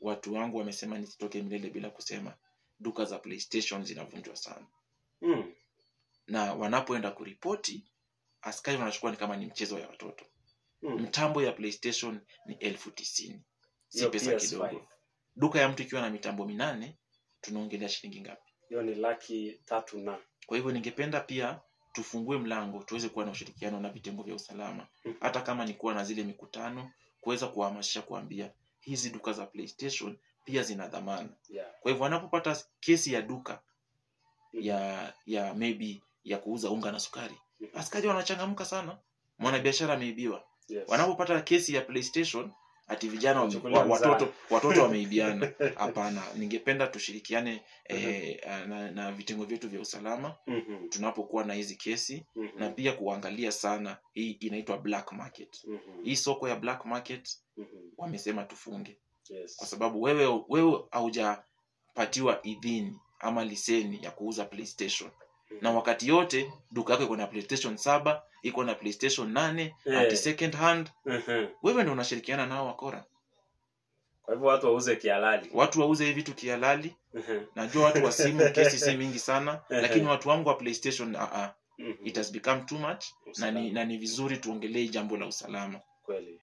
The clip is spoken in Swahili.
watu wangu wamesema nisitoke milele bila kusema duka za PlayStation zinavunjwa sana. Na wanapoenda kuripoti, askari wanachukua ni kama ni mchezo ya watoto. Mtambo ya PlayStation ni 90,000. Si pesa kidogo. Duka ya mtu ikiwa na mitambo 8 tunaongelea shilingi ngapi? Hiyo ni 300,000 na. Kwa hivyo ningependa pia tufungue mlango tuweze kuwa na ushirikiano na vitengo vya usalama. Hata kama ni kuwa na zile mikutano, kuweza kuhamasisha kuambia hizi duka za PlayStation pia zina dhamana. Kwa hivyo wanapopata kesi ya duka ya maybe ya kuuza unga na sukari, askari wanachangamka sana. Mwanabiashara ameibiwa. Wanapopata kesi ya PlayStation ati vijana watoto wameibiana. Hapana, ningependa tushirikiane na vitengo vyetu vya usalama tunapokuwa na hizi kesi, na pia kuangalia sana hii inaitwa black market. Hii soko ya black market wamesema tufunge. Kwa sababu wewe haujapatiwa idhini ama liseni ya kuuza PlayStation. Na wakati yote duka yako iko na PlayStation 7, iko na PlayStation 8 at second hand, wewe ndio unashirikiana nao wakora. Kwa hivyo watu wauze kihalali. Watu wauze hivi vitu kihalali. Najua watu wa simu kesi si mingi sana, lakini watu wangu wa PlayStation it has become too much. Na ni vizuri tuongelee jambo la usalama. Kweli.